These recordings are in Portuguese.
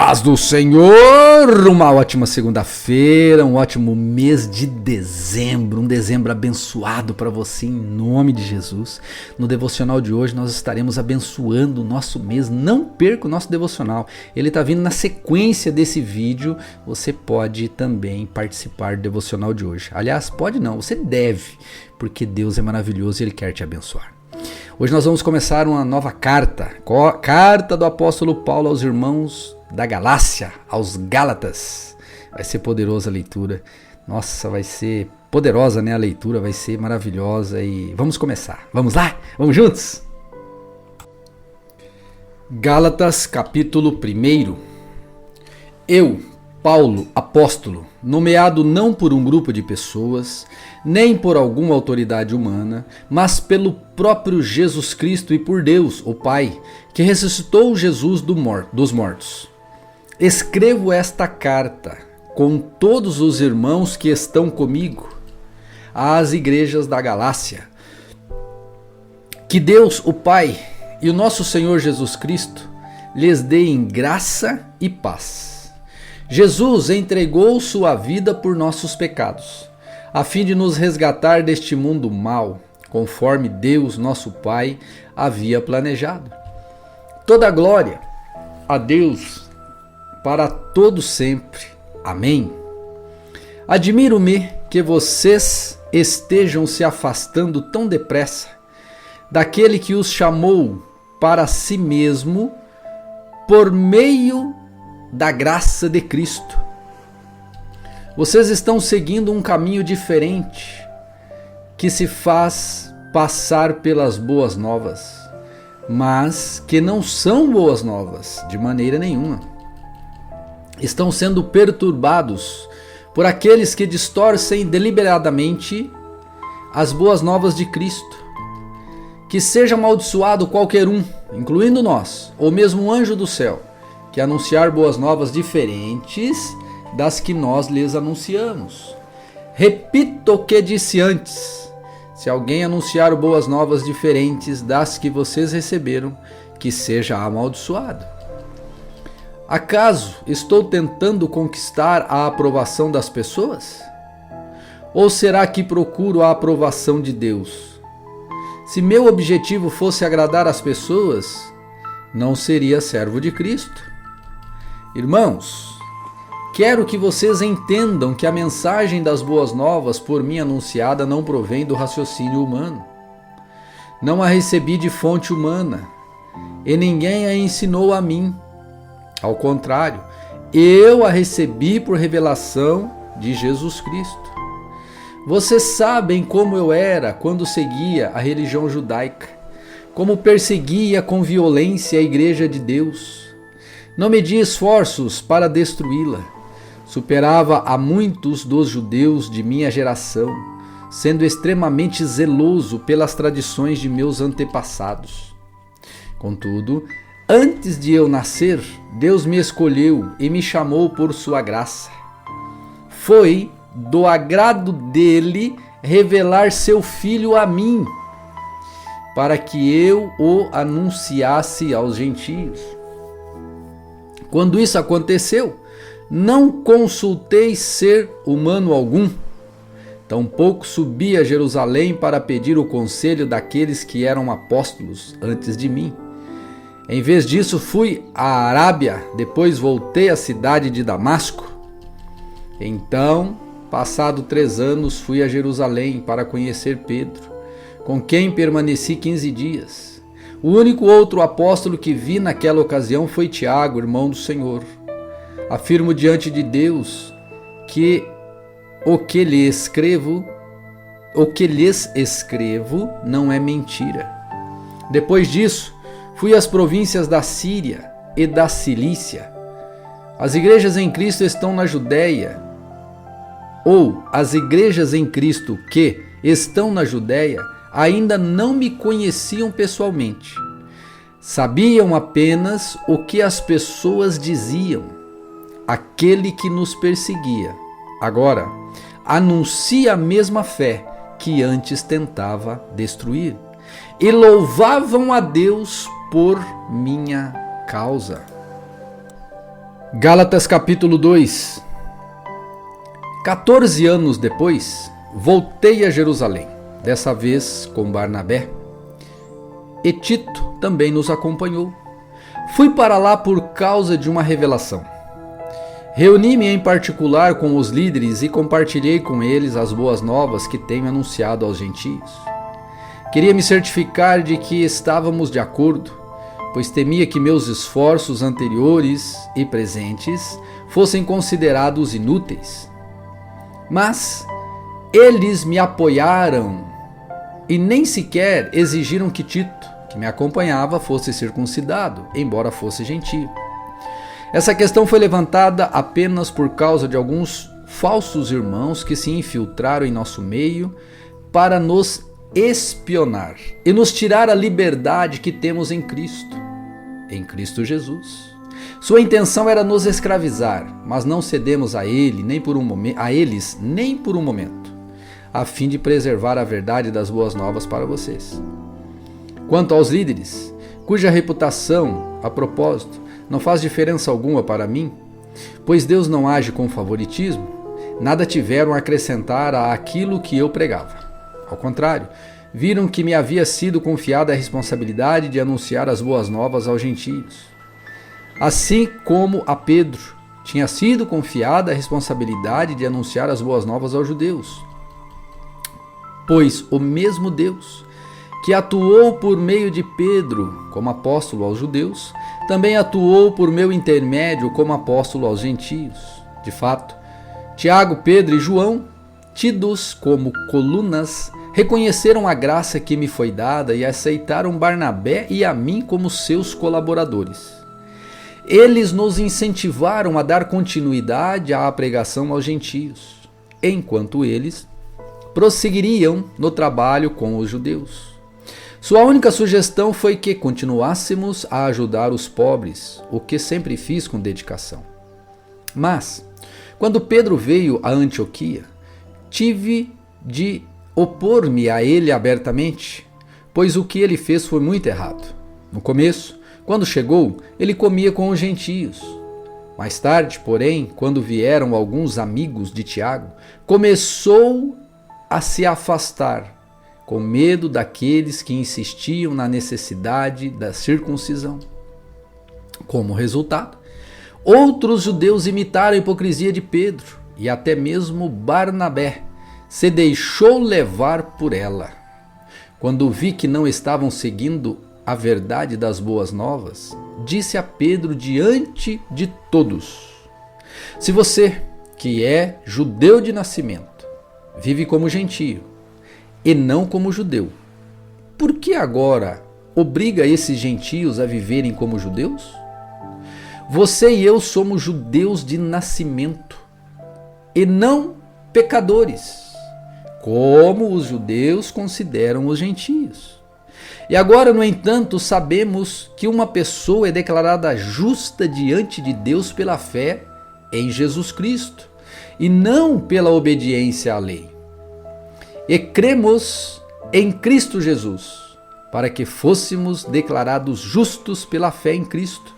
Paz do Senhor! Uma ótima segunda-feira, um ótimo mês de dezembro, um dezembro abençoado para você em nome de Jesus. No devocional de hoje nós estaremos abençoando o nosso mês, não perca o nosso devocional, ele está vindo na sequência desse vídeo, você pode também participar do devocional de hoje. Aliás, pode não, você deve, porque Deus é maravilhoso e Ele quer te abençoar. Hoje nós vamos começar uma nova carta do apóstolo Paulo aos irmãos da Galácia, aos Gálatas. Vai ser poderosa a leitura. Nossa, vai ser poderosa, né? A leitura vai ser maravilhosa e vamos começar. Vamos lá? Vamos juntos? Gálatas, capítulo 1. Eu, Paulo, apóstolo, nomeado não por um grupo de pessoas, nem por alguma autoridade humana, mas pelo próprio Jesus Cristo e por Deus, o Pai, que ressuscitou Jesus dos mortos. Escrevo esta carta com todos os irmãos que estão comigo, às igrejas da Galácia. Que Deus, o Pai, e o nosso Senhor Jesus Cristo lhes deem graça e paz. Jesus entregou sua vida por nossos pecados, a fim de nos resgatar deste mundo mau, conforme Deus, nosso Pai, havia planejado. Toda glória a Deus para todo sempre. Amém. Admiro-me que vocês estejam se afastando tão depressa daquele que os chamou para si mesmo por meio da graça de Cristo. Vocês estão seguindo um caminho diferente que se faz passar pelas boas novas, mas que não são boas novas de maneira nenhuma. Estão sendo perturbados por aqueles que distorcem deliberadamente as boas novas de Cristo. Que seja amaldiçoado qualquer um, incluindo nós, ou mesmo um anjo do céu, que anunciar boas novas diferentes das que nós lhes anunciamos. Repito o que disse antes: se alguém anunciar boas novas diferentes das que vocês receberam, que seja amaldiçoado. Acaso estou tentando conquistar a aprovação das pessoas? Ou será que procuro a aprovação de Deus? Se meu objetivo fosse agradar as pessoas, não seria servo de Cristo. Irmãos, quero que vocês entendam que a mensagem das boas novas por mim anunciada não provém do raciocínio humano. Não a recebi de fonte humana, e ninguém a ensinou a mim. Ao contrário, eu a recebi por revelação de Jesus Cristo. Vocês sabem como eu era quando seguia a religião judaica, como perseguia com violência a igreja de Deus. Não media esforços para destruí-la. Superava a muitos dos judeus de minha geração, sendo extremamente zeloso pelas tradições de meus antepassados. Contudo, antes de eu nascer, Deus me escolheu e me chamou por sua graça. Foi do agrado dele revelar seu Filho a mim, para que eu o anunciasse aos gentios. Quando isso aconteceu, não consultei ser humano algum, tampouco subi a Jerusalém para pedir o conselho daqueles que eram apóstolos antes de mim. Em vez disso, fui à Arábia, depois voltei à cidade de Damasco. Então, passado 3 anos, fui a Jerusalém para conhecer Pedro, com quem permaneci 15 dias. O único outro apóstolo que vi naquela ocasião foi Tiago, irmão do Senhor. Afirmo diante de Deus que o que lhes escrevo não é mentira. Depois disso, fui às províncias da Síria e da Cilícia. As igrejas em Cristo estão na Judéia, ou as igrejas em Cristo que estão na Judéia ainda não me conheciam pessoalmente. Sabiam apenas o que as pessoas diziam. Aquele que nos perseguia, agora, anuncia a mesma fé que antes tentava destruir. E louvavam a Deus por minha causa. Gálatas capítulo 2. 14 anos depois, voltei a Jerusalém, dessa vez com Barnabé, e Tito também nos acompanhou. Fui para lá por causa de uma revelação. Reuni-me em particular com os líderes e compartilhei com eles as boas novas que tenho anunciado aos gentios. Queria me certificar de que estávamos de acordo, pois temia que meus esforços anteriores e presentes fossem considerados inúteis. Mas eles me apoiaram e nem sequer exigiram que Tito, que me acompanhava, fosse circuncidado, embora fosse gentio. Essa questão foi levantada apenas por causa de alguns falsos irmãos que se infiltraram em nosso meio para nos espionar e nos tirar a liberdade que temos em Cristo Jesus. Sua intenção era nos escravizar, mas não cedemos a eles nem por um momento, a fim de preservar a verdade das boas novas para vocês. Quanto aos líderes, cuja reputação, a propósito, não faz diferença alguma para mim, pois Deus não age com favoritismo, nada tiveram a acrescentar àquilo que eu pregava. Ao contrário, viram que me havia sido confiada a responsabilidade de anunciar as boas novas aos gentios. Assim como a Pedro tinha sido confiada a responsabilidade de anunciar as boas novas aos judeus. Pois o mesmo Deus que atuou por meio de Pedro como apóstolo aos judeus, também atuou por meu intermédio como apóstolo aos gentios. De fato, Tiago, Pedro e João, tidos como colunas, reconheceram a graça que me foi dada e aceitaram Barnabé e a mim como seus colaboradores. Eles nos incentivaram a dar continuidade à pregação aos gentios, enquanto eles prosseguiriam no trabalho com os judeus. Sua única sugestão foi que continuássemos a ajudar os pobres, o que sempre fiz com dedicação. Mas, quando Pedro veio a Antioquia, tive de opor-me a ele abertamente, pois o que ele fez foi muito errado. No começo, quando chegou, ele comia com os gentios. Mais tarde, porém, quando vieram alguns amigos de Tiago, começou a se afastar, com medo daqueles que insistiam na necessidade da circuncisão. Como resultado, outros judeus imitaram a hipocrisia de Pedro e até mesmo Barnabé se deixou levar por ela. Quando vi que não estavam seguindo a verdade das boas novas, disse a Pedro diante de todos: se você, que é judeu de nascimento, vive como gentio e não como judeu, por que agora obriga esses gentios a viverem como judeus? Você e eu somos judeus de nascimento e não pecadores, como os judeus consideram os gentios. E agora, no entanto, sabemos que uma pessoa é declarada justa diante de Deus pela fé em Jesus Cristo e não pela obediência à lei. E cremos em Cristo Jesus, para que fôssemos declarados justos pela fé em Cristo,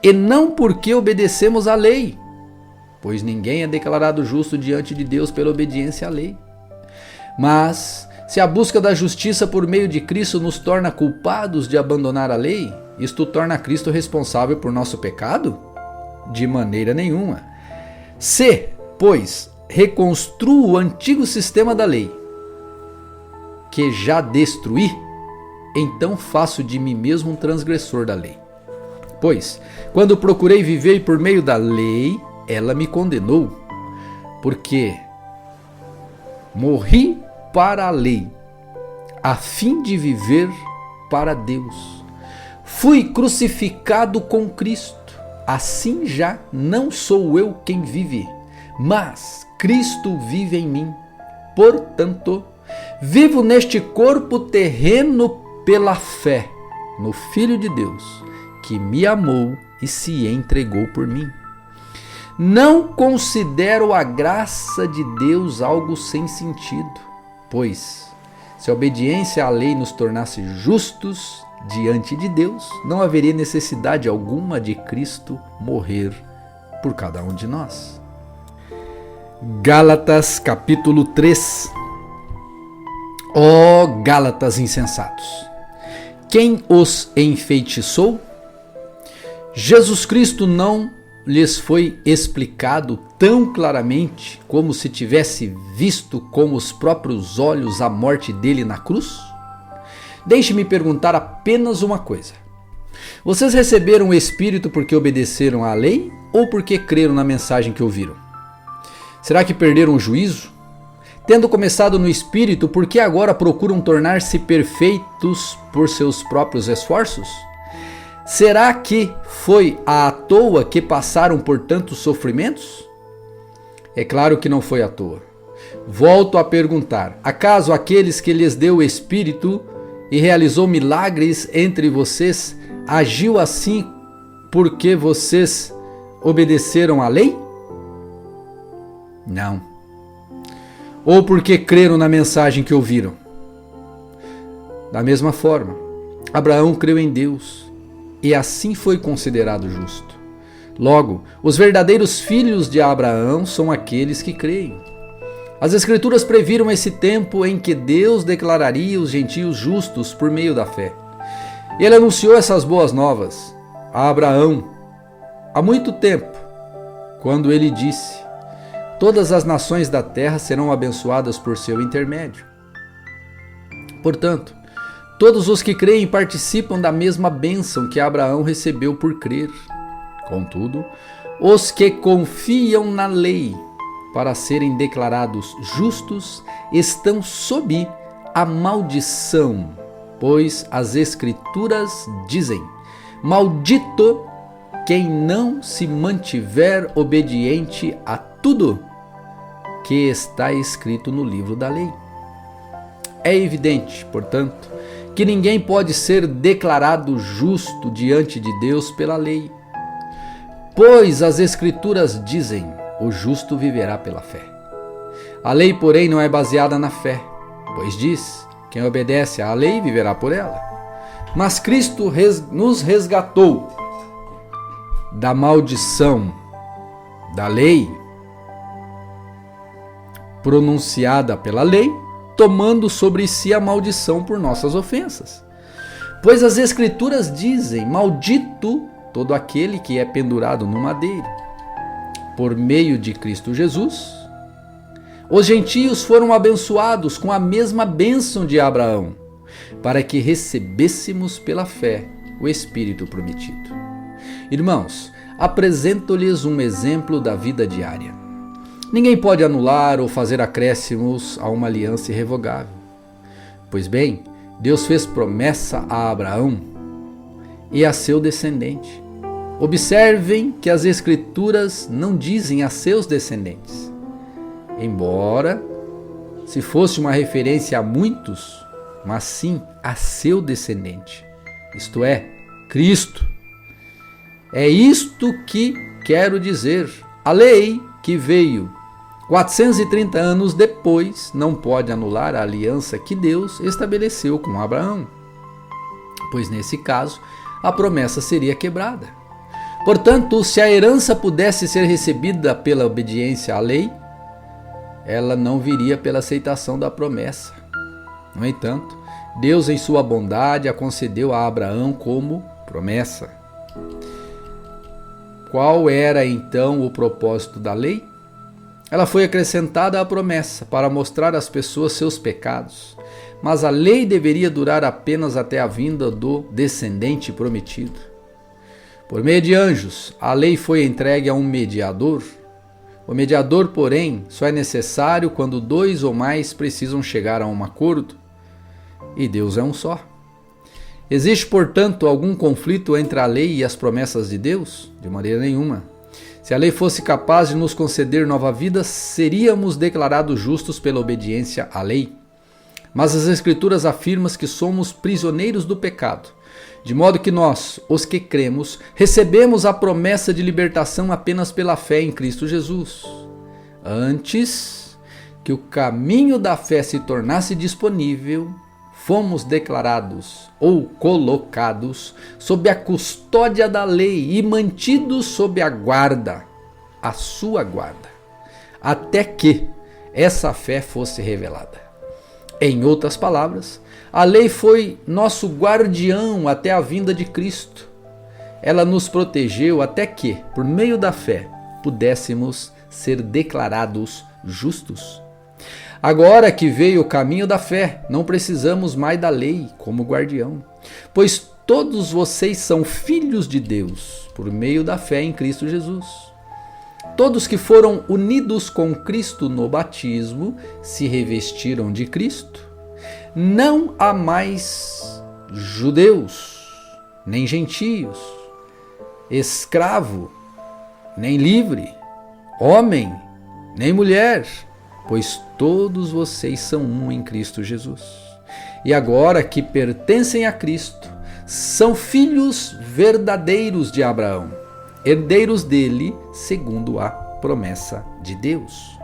e não porque obedecemos à lei, pois ninguém é declarado justo diante de Deus pela obediência à lei. Mas, se a busca da justiça por meio de Cristo nos torna culpados de abandonar a lei, isto torna Cristo responsável por nosso pecado? De maneira nenhuma. Se, pois, reconstruo o antigo sistema da lei, que já destruí, então faço de mim mesmo um transgressor da lei. Pois, quando procurei viver por meio da lei, ela me condenou, porque morri para a lei, a fim de viver para Deus. Fui crucificado com Cristo, assim já não sou eu quem vive, mas Cristo vive em mim. Portanto, vivo neste corpo terreno pela fé no Filho de Deus, que me amou e se entregou por mim. Não considero a graça de Deus algo sem sentido, pois, se a obediência à lei nos tornasse justos diante de Deus, não haveria necessidade alguma de Cristo morrer por cada um de nós. Gálatas capítulo 3. Ó Gálatas insensatos, quem os enfeitiçou? Jesus Cristo não lhes foi explicado tão claramente como se tivesse visto com os próprios olhos a morte dele na cruz? Deixe-me perguntar apenas uma coisa. Vocês receberam o Espírito porque obedeceram à lei ou porque creram na mensagem que ouviram? Será que perderam o juízo? Tendo começado no Espírito, por que agora procuram tornar-se perfeitos por seus próprios esforços? Será que foi à toa que passaram por tantos sofrimentos? É claro que não foi à toa. Volto a perguntar: acaso aqueles que lhes deu o Espírito e realizou milagres entre vocês, agiu assim porque vocês obedeceram à lei? Não. Ou porque creram na mensagem que ouviram? Da mesma forma, Abraão creu em Deus e assim foi considerado justo. Logo, os verdadeiros filhos de Abraão são aqueles que creem. As Escrituras previram esse tempo em que Deus declararia os gentios justos por meio da fé. Ele anunciou essas boas novas a Abraão há muito tempo, quando ele disse: todas as nações da terra serão abençoadas por seu intermédio. Portanto, todos os que creem participam da mesma bênção que Abraão recebeu por crer. Contudo, os que confiam na lei para serem declarados justos estão sob a maldição, pois as Escrituras dizem: maldito quem não se mantiver obediente a tudo que está escrito no livro da lei. É evidente, portanto, que ninguém pode ser declarado justo diante de Deus pela lei, pois as Escrituras dizem: o justo viverá pela fé. A lei, porém, não é baseada na fé, pois diz: quem obedece à lei viverá por ela. Mas Cristo nos resgatou da maldição da lei pronunciada pela lei, tomando sobre si a maldição por nossas ofensas. Pois as Escrituras dizem: maldito todo aquele que é pendurado no madeiro. Por meio de Cristo Jesus, os gentios foram abençoados com a mesma bênção de Abraão, para que recebêssemos pela fé o Espírito prometido. Irmãos, apresento-lhes um exemplo da vida diária. Ninguém pode anular ou fazer acréscimos a uma aliança irrevogável. Pois bem, Deus fez promessa a Abraão e a seu descendente. Observem que as Escrituras não dizem a seus descendentes, embora se fosse uma referência a muitos, mas sim a seu descendente, isto é, Cristo. É isto que quero dizer. A lei que veio 430 anos depois não pode anular a aliança que Deus estabeleceu com Abraão, pois nesse caso a promessa seria quebrada. Portanto, se a herança pudesse ser recebida pela obediência à lei, ela não viria pela aceitação da promessa. No entanto, Deus, em sua bondade, a concedeu a Abraão como promessa. Qual era então o propósito da lei? Ela foi acrescentada à promessa para mostrar às pessoas seus pecados, mas a lei deveria durar apenas até a vinda do descendente prometido. Por meio de anjos, a lei foi entregue a um mediador. O mediador, porém, só é necessário quando dois ou mais precisam chegar a um acordo, e Deus é um só. Existe, portanto, algum conflito entre a lei e as promessas de Deus? De maneira nenhuma. Se a lei fosse capaz de nos conceder nova vida, seríamos declarados justos pela obediência à lei. Mas as Escrituras afirmam que somos prisioneiros do pecado, de modo que nós, os que cremos, recebemos a promessa de libertação apenas pela fé em Cristo Jesus. Antes que o caminho da fé se tornasse disponível, fomos declarados ou colocados sob a custódia da lei e mantidos sob a guarda a sua guarda, até que essa fé fosse revelada. Em outras palavras, a lei foi nosso guardião até a vinda de Cristo. Ela nos protegeu até que, por meio da fé, pudéssemos ser declarados justos. Agora que veio o caminho da fé, não precisamos mais da lei como guardião, pois todos vocês são filhos de Deus por meio da fé em Cristo Jesus. Todos que foram unidos com Cristo no batismo se revestiram de Cristo. Não há mais judeus, nem gentios, escravo, nem livre, homem, nem mulher, pois todos vocês são um em Cristo Jesus. E agora que pertencem a Cristo, são filhos verdadeiros de Abraão, herdeiros dele segundo a promessa de Deus.